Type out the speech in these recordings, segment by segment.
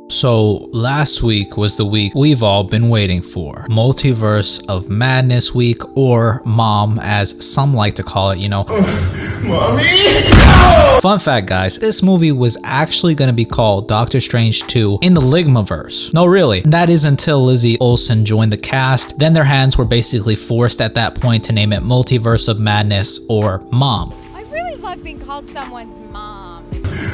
So last week was the week we've all been waiting for. Multiverse of Madness week, or MOM as some like to call it, you know. Mommy! No! Fun fact guys, this movie was actually going to be called Doctor Strange 2 in the Ligmaverse. No really, that is until Lizzie Olsen joined the cast. Then their hands were basically forced at that point to name it Multiverse of Madness, or MOM. I really love being called someone's mom.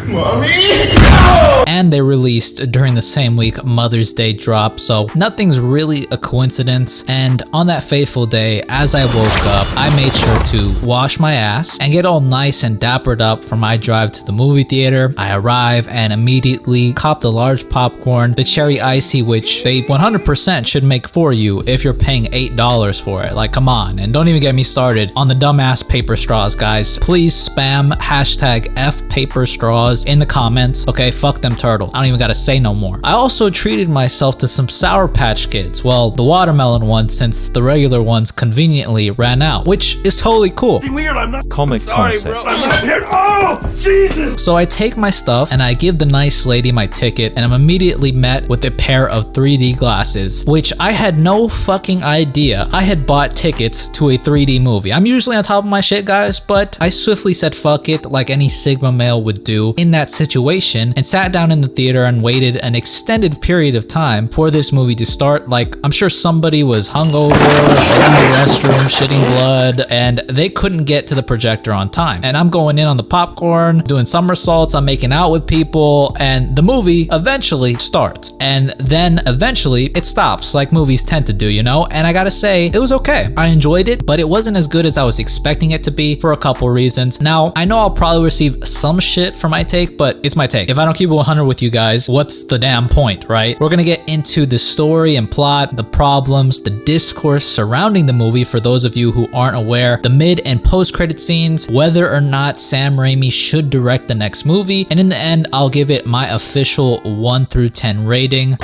Mommy! No! And they released during the same week Mother's Day drop, so nothing's really a coincidence. And on that fateful day, as I woke up, I made sure to wash my ass and get all nice and dappered up for my drive to the movie theater. I arrive and immediately cop the large popcorn, the cherry icy, which they 100% should make for you if you're paying $8 for it. Like, come on. And don't even get me started on the dumbass paper straws, guys. Please spam hashtag #FPaperStraws in the comments. Okay, fuck them turtle. I don't even gotta say no more. I also treated myself to some Sour Patch Kids. Well, the watermelon ones, since the regular ones conveniently ran out, which is totally cool. Weird, I'm not comic sorry, concept. bro. I'm not here. Oh, Jesus! So I take my stuff and I give the nice lady my ticket, and I'm immediately met with a pair of 3D glasses, which I had no fucking idea I had bought tickets to a 3D movie. I'm usually on top of my shit, guys, but I swiftly said fuck it like any Sigma male would do in that situation, and sat down in the theater and waited an extended period of time for this movie to start. Like, I'm sure somebody was hungover, in the restroom, shitting blood, and they couldn't get to the projector on time. And I'm going in on the popcorn, doing somersaults, I'm making out with people, and the movie eventually starts. And then eventually it stops, like movies tend to do, you know? And I gotta say, it was okay. I enjoyed it, but it wasn't as good as I was expecting it to be for a couple reasons. Now, I know I'll probably receive some shit for my take, but it's my take. If I don't keep it 100 with you guys, what's the damn point, right? We're gonna get into the story and plot, the problems, the discourse surrounding the movie for those of you who aren't aware, the mid and post-credit scenes, whether or not Sam Raimi should direct the next movie, and in the end, I'll give it my official 1 through 10 rating.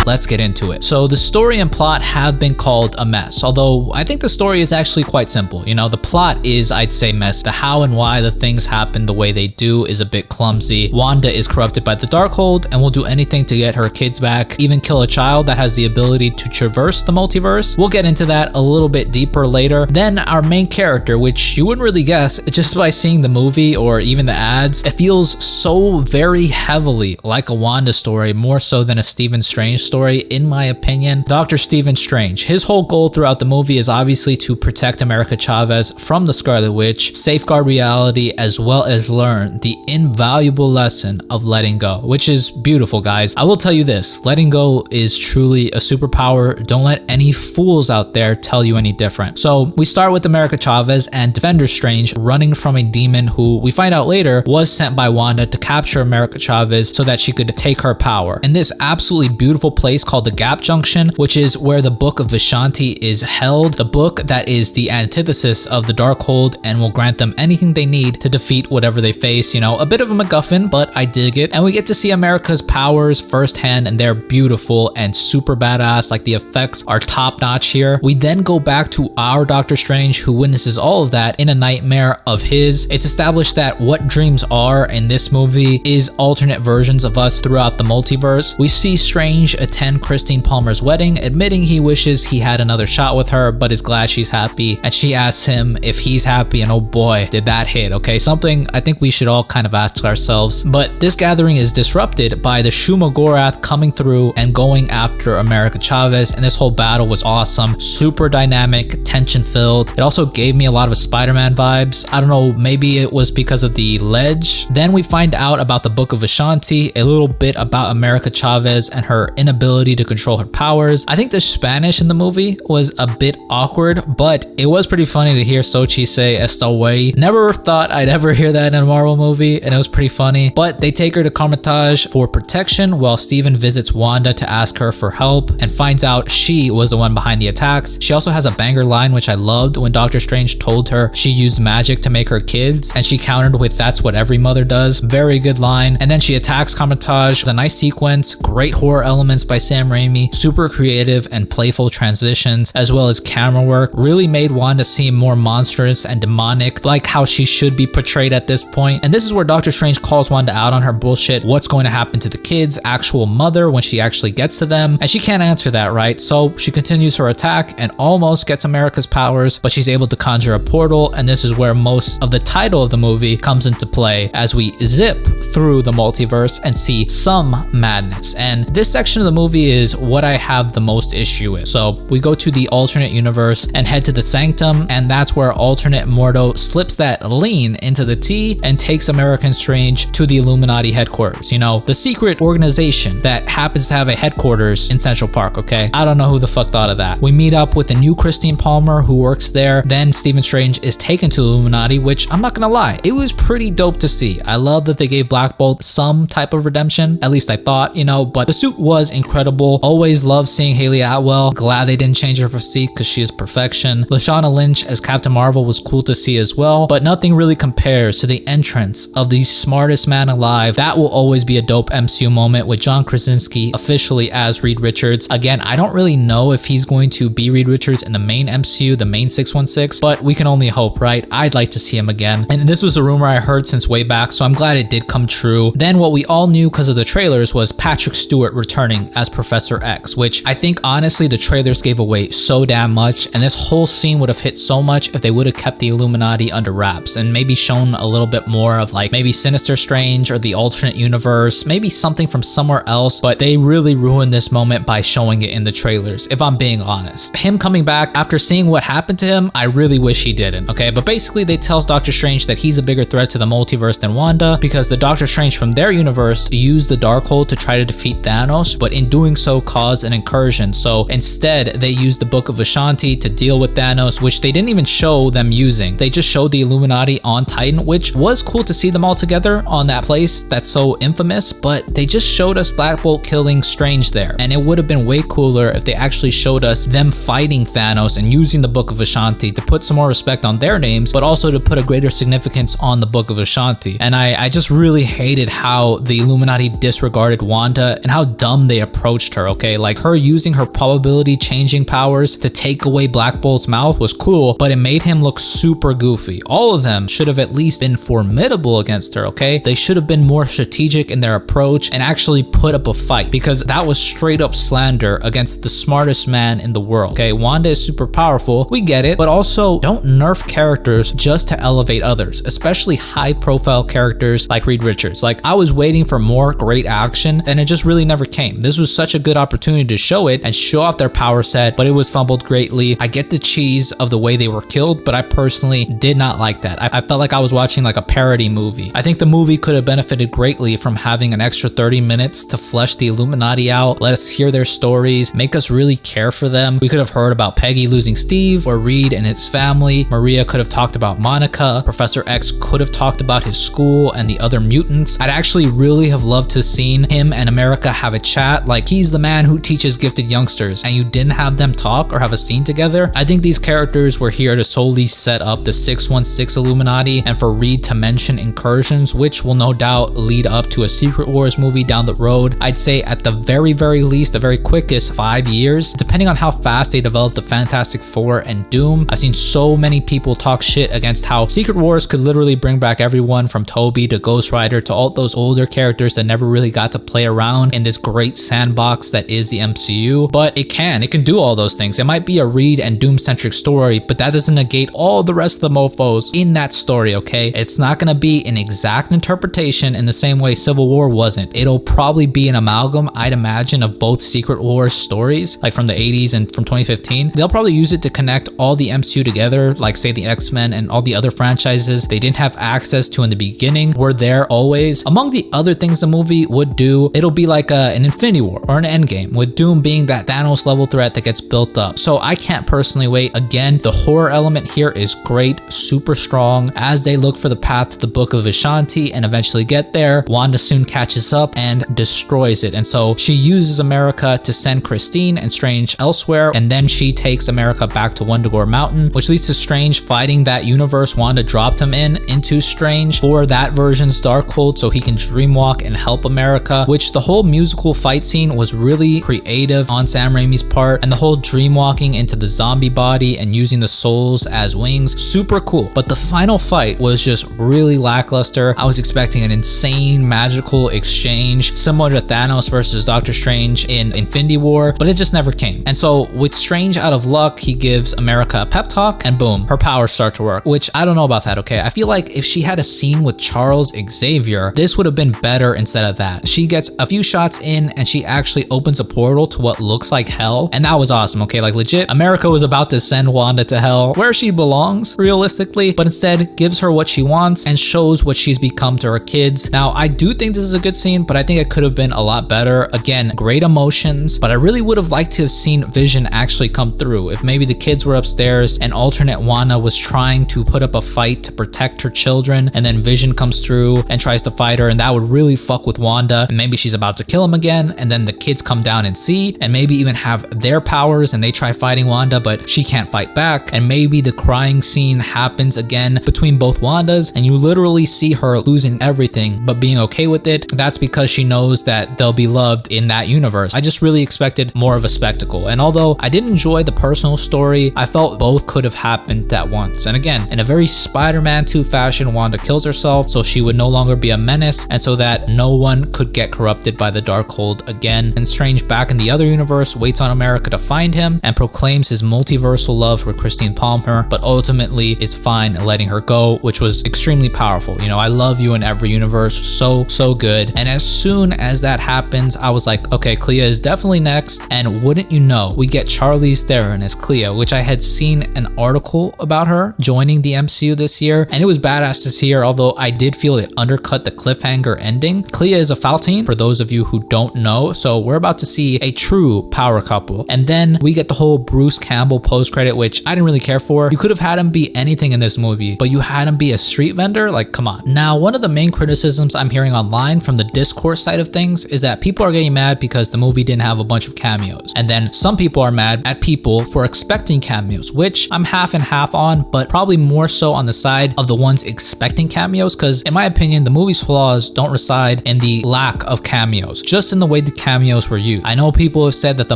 Let's get into it. So the story and plot have been called a mess, although I think the story is actually quite simple. You know, the plot is, I'd say, mess. The how and why the things happen the way they do is a bit clumsy. Wanda is corrupted by the Darkhold and will do anything to get her kids back, even kill a child that has the ability to traverse the multiverse. We'll get into that a little bit deeper later. Then our main character, which you wouldn't really guess just by seeing the movie or even the ads, it feels so very heavily like a Wanda story, more so than a Stephen Strange story, in my opinion. Dr. Stephen Strange, his whole goal throughout the movie is obviously to protect America Chavez from the Scarlet Witch, safeguard reality, as well as learn the invaluable lesson of letting go, which is beautiful, guys. I will tell you this, letting go is truly a superpower. Don't let any fools out there tell you any different. So we start with America Chavez and Defender Strange running from a demon who we find out later was sent by Wanda to capture America Chavez so that she could take her power. In this absolutely beautiful place called the Gap Junction, which is where the Book of Vishanti is held, the book that is the antithesis of the Darkhold and will grant them anything they need to defeat whatever they face. You know, a bit of a MacGuffin, but I dig it. And we get to see America's powers firsthand, and they're beautiful and super badass. Like, the effects are top notch here. We then go back to our Doctor Strange, who witnesses all of that in a nightmare of his. It's established that what dreams are in this movie is alternate versions of us throughout the multiverse. We see Strange attend Christine Palmer's wedding, admitting he wishes he had another shot with her, but is glad she's happy. And she asks him if he's happy, and oh boy, did that hit. Okay, something I think we should all kind of ask ourselves. But this gathering is disrupted by the Shuma Gorath coming through and going after America Chavez, and this whole battle was awesome, super dynamic, tension filled. It also gave me a lot of Spider-Man vibes. I don't know, maybe it was because of the ledge. Then we find out about the Book of Vishanti, a little bit about America Chavez and her inability to control her powers. I think the Spanish in the movie was a bit awkward, but it was pretty funny to hear Sochi say "Esta way." Never thought I'd ever hear that in a Marvel movie, and it was pretty funny. But they take her to Carmitage for protection while Steven visits Wanda to ask her for help and finds out she was the one behind the attacks. She also has a banger line, which I loved, when Doctor Strange told her she used magic to make her kids, and she countered with "That's what every mother does." Very good line. And then she attacks Carmitage. It's a nice sequence, great horror elements by Sam Raimi, super creative and playful transitions, as well as camera work, really made Wanda seem more monstrous and demonic, like how she should be portrayed at this point. And this is where Doctor Strange calls Wanda out on her bullshit. What's going to happen to the kids' actual mother when she actually gets to them? And she can't answer that, right? So she continues her attack and almost gets America's powers, but she's able to conjure a portal, and this is where most of the title of the movie comes into play as we zip through the multiverse and see some madness. And this section of the movie is what I have the most issue with. So we go to the alternate universe and head to the Sanctum, and that's where alternate Mordo slips that lean into the T and takes American Strange to the Illuminati headquarters. You know, the secret organization that happens to have a headquarters in Central Park, okay? I don't know who the fuck thought of that. We meet up with the new Christine Palmer who works there. Then Stephen Strange is taken to Illuminati, which I'm not gonna lie, it was pretty dope to see. I love that they gave Black Bolt some type of redemption, at least I thought, you know, but the suit was incredible. Always loved seeing Haley Atwell. Glad they didn't change her physique because she is perfection. Lashana Lynch as Captain Marvel was cool to see as well, but nothing really compares to the entrance of the smartest man alive. That will always be a dope MCU moment with John Krasinski officially as Reed Richards. Again, I don't really know if he's going to be Reed Richards in the main MCU, the main 616, but we can only hope, right? I'd like to see him again. And this was a rumor I heard since way back, so I'm glad it did come true. Then what we all knew because of the trailers was Patrick Stewart returning as Professor X, which I think honestly the trailers gave away so damn much, and this whole scene would have hit so much if they would have kept the Illuminati under wraps and maybe shown a little bit more of like maybe Sinister Strange or the alternate universe, maybe something from somewhere else, but they really ruined this moment by showing it in the trailers, if I'm being honest. Him coming back after seeing what happened to him, I really wish he didn't, okay? But basically they tell Doctor Strange that he's a bigger threat to the multiverse than Wanda because the Doctor Strange from their universe used the Darkhold to try to defeat Thanos, but in doing so caused an incursion. So instead they used the Book of Ashanti to deal with Thanos, which they didn't even show them using. They just showed the Illuminati on Titan, which was cool to see them all together on that place that's so infamous, but they just showed us Black Bolt killing Strange there. And it would have been way cooler if they actually showed us them fighting Thanos and using the Book of Ashanti to put some more respect on their names, but also to put a greater significance on the Book of Ashanti. And I just really hated how the Illuminati disregarded Wanda and how dumb they approached her, okay? Like her using her probability changing powers to take away Black Bolt's mouth was cool, but it made him look super goofy. All of them should have at least been formidable against her, okay? They should have been more strategic in their approach and actually put up a fight, because that was straight up slander against the smartest man in the world, okay? Wanda is super powerful, we get it, but also don't nerf characters just to elevate others, especially high profile characters like Reed Richards. Like I was waiting for more great action and it just really never came. This was such a good opportunity to show it and show off their power set, but it was fumbled greatly. I get the cheese of the way they were killed, but I personally did not like that. I felt like I was watching like a parody movie. I think the movie could have benefited greatly from having an extra 30 minutes to flesh the Illuminati out, let us hear their stories, make us really care for them. We could have heard about Peggy losing Steve or Reed and his family. Maria could have talked about Monica. Professor X could have talked about his school and the other mutants. I'd actually really have loved to have seen him and America have a chat, like he's the man who teaches gifted youngsters, and you didn't have them talk or have a scene together. I think these characters were here to solely set up the 616 Illuminati and for Reed to mention incursions, which will no doubt lead up to a Secret Wars movie down the road. I'd say at the very least, the very quickest 5 years, depending on how fast they develop the Fantastic Four and Doom. I've seen so many people talk shit against how Secret Wars could literally bring back everyone from Toby to Ghost Rider to all those older characters that never really got to play around in this great sandbox that is the MCU, but it can do all those things. It might be a Reed and Doom centric story, but that doesn't negate all the rest of the mofos in that story, okay? It's not gonna be an exact interpretation in the same way Civil War wasn't. It'll probably be an amalgam, I'd imagine, of both Secret Wars stories, like from the 80s and from 2015. They'll probably use it to connect all the MCU together, like say the X-Men and all the other franchises they didn't have access to in the beginning were there always. Among the other things the movie would do, it'll be like an Infinity War or an Endgame, with Doom being that Thanos level threat that gets built up. So I can't personally wait. Again, the horror element here is great, super strong. As they look for the path to the Book of Ashanti and eventually get there, Wanda soon catches up and destroys it. And so she uses America to send Christine and Strange elsewhere, and then she takes America back to Wundagore Mountain, which leads to Strange fighting that universe Wanda dropped him into Strange for that version's Darkhold so he can dreamwalk and help America, which the whole musical fight scene scene was really creative on Sam Raimi's part, and the whole dream walking into the zombie body and using the souls as wings, super cool. But the final fight was just really lackluster. I was expecting an insane magical exchange similar to Thanos versus Doctor Strange in Infinity War, but it just never came. And so with Strange out of luck, he gives America a pep talk and boom, her powers start to work, which I don't know about that, okay? I feel like if she had a scene with Charles Xavier, this would have been better instead of that. She gets a few shots in and she actually opens a portal to what looks like hell, and that was awesome, okay? Like legit, America was about to send Wanda to hell, where she belongs, realistically, but instead gives her what she wants and shows what she's become to her kids. Now, I do think this is a good scene, but I think it could have been a lot better. Again, great emotions, but I really would have liked to have seen Vision actually come through. If maybe the kids were upstairs and alternate Wanda was trying to put up a fight to protect her children, and then Vision comes through and tries to fight her, and that would really fuck with Wanda, and maybe she's about to kill him again, and then the kids come down and see, and maybe even have their powers and they try fighting Wanda, but she can't fight back, and maybe the crying scene happens again between both Wandas, and you literally see her losing everything but being okay with it. That's because she knows that they'll be loved in that universe. I just really expected more of a spectacle, and although I did enjoy the personal story, I felt both could have happened at once. And again, in a very Spider-Man 2 fashion, Wanda kills herself so she would no longer be a menace, and so that no one could get corrupted by the Darkhold again. And Strange, back in the other universe, waits on America to find him and proclaims his multiversal love for Christine Palmer, but ultimately is fine letting her go, which was extremely powerful. You know, I love you in every universe, so good. And as soon as that happens, I was like, okay, Clea is definitely next. And wouldn't you know, we get Charlize Theron as Clea, which I had seen an article about her joining the MCU this year, and it was badass to see her, although I did feel it undercut the cliffhanger ending. Clea is a Faltine, for those of you who don't know, so we're about to see a true power couple. And then we get the whole Bruce Campbell post-credit, which I didn't really care for. You could have had him be anything in this movie, but you had him be a street vendor? Like, come on. Now, one of the main criticisms I'm hearing online from the discourse side of things is that people are getting mad because the movie didn't have a bunch of cameos. And then some people are mad at people for expecting cameos, which I'm half and half on, but probably more so on the side of the ones expecting cameos, because in my opinion, the movie's flaws don't reside in the lack of cameos, just in the way the cameos were used. I know people have said that the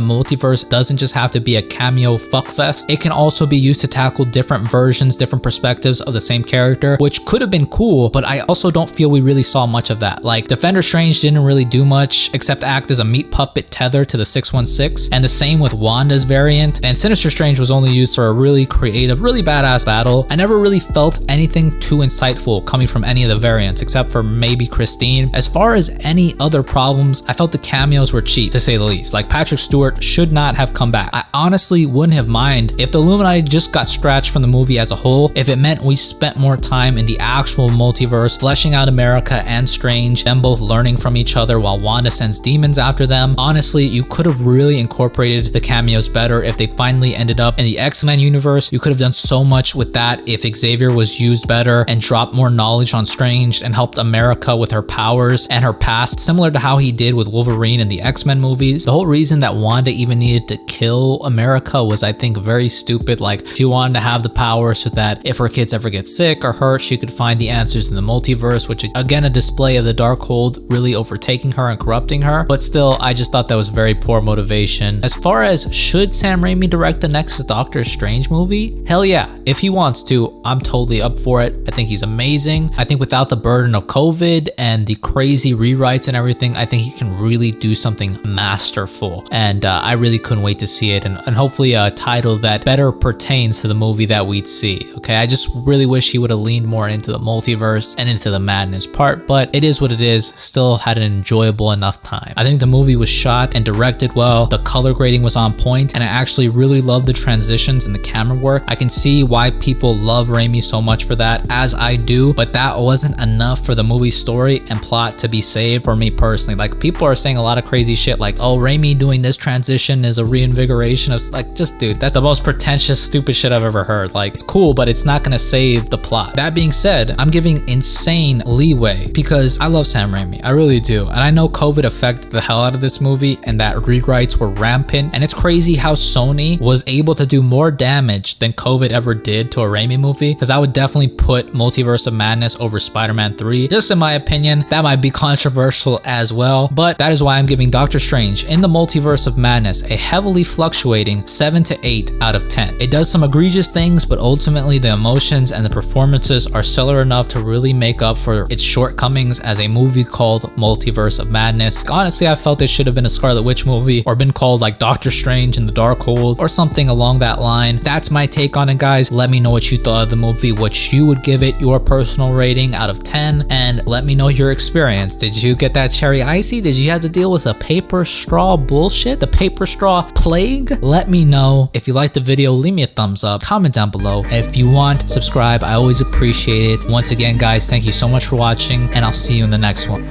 multiverse doesn't just have to be a cameo fuckfest. It can also be used to tackle different versions, different perspectives of the same character, which could have been cool, but I also don't feel we really saw much of that. Like, Defender Strange didn't really do much except act as a meat puppet tether to the 616, and the same with Wanda's variant, and Sinister Strange was only used for a really creative, really badass battle. I never really felt anything too insightful coming from any of the variants except for maybe Christine. As far as any other problems, I felt the cameos were cheap, to say the least. Like, Patrick Stewart should not have come back. I honestly wouldn't have minded if the Illuminati just got scratched from the movie as a whole, if it meant we spent more time in the actual multiverse, fleshing out America and Strange, them both learning from each other while Wanda sends demons after them. Honestly, you could have really incorporated the cameos better if they finally ended up in the X-Men universe. You could have done so much with that if Xavier was used better and dropped more knowledge on Strange and helped America with her powers and her past, similar to how he did with Wolverine in the X-Men movies. The whole reason that Wanda even needed to kill America was, I think, very stupid. Like, she wanted to have the power so that if her kids ever get sick or hurt, she could find the answers in the multiverse, which again, a display of the Darkhold really overtaking her and corrupting her. But still, I just thought that was very poor motivation. As far as should Sam Raimi direct the next Doctor Strange movie? Hell yeah. If he wants to, I'm totally up for it. I think he's amazing. I think without the burden of COVID and the crazy rewrites and everything, I think he can really do something masterful. And I really couldn't wait to see it, and hopefully a title that better pertains to the movie that we'd see. Okay, I just really wish he would have leaned more into the multiverse and into the madness part, but it is what it is. Still had an enjoyable enough time. I think the movie was shot and directed well. The color grading was on point, and I actually really loved the transitions and the camera work. I can see why people love Raimi so much for that, as I do, but that wasn't enough for the movie's story and plot to be saved for me personally. Like, people are saying a lot of crazy shit like, oh, Raimi doing this transition is a reinvigoration of, like, just dude, that's the most pretentious, stupid shit I've ever heard. Like, it's cool, but it's not gonna save the plot. That being said, I'm giving insane leeway because I love Sam Raimi. I really do. And I know COVID affected the hell out of this movie and that rewrites were rampant. And it's crazy how Sony was able to do more damage than COVID ever did to a Raimi movie, because I would definitely put Multiverse of Madness over Spider-Man 3. Just in my opinion, that might be controversial as well, but that is why I'm giving giving Doctor Strange in the Multiverse of Madness a heavily fluctuating 7 to 8 out of 10. It does some egregious things, but ultimately the emotions and the performances are stellar enough to really make up for its shortcomings as a movie called Multiverse of Madness. Honestly, I felt it should have been a Scarlet Witch movie or been called like Doctor Strange in the Darkhold or something along that line. That's my take on it, guys. Let me know what you thought of the movie, what you would give it, your personal rating out of 10, and let me know your experience. Did you get that cherry icy? Did you have to deal with a paper straw bullshit? The paper straw plague? Let me know. If you liked the video, leave me a thumbs up, comment down below. If you want, subscribe. I always appreciate it. Once again, guys, thank you so much for watching, and I'll see you in the next one.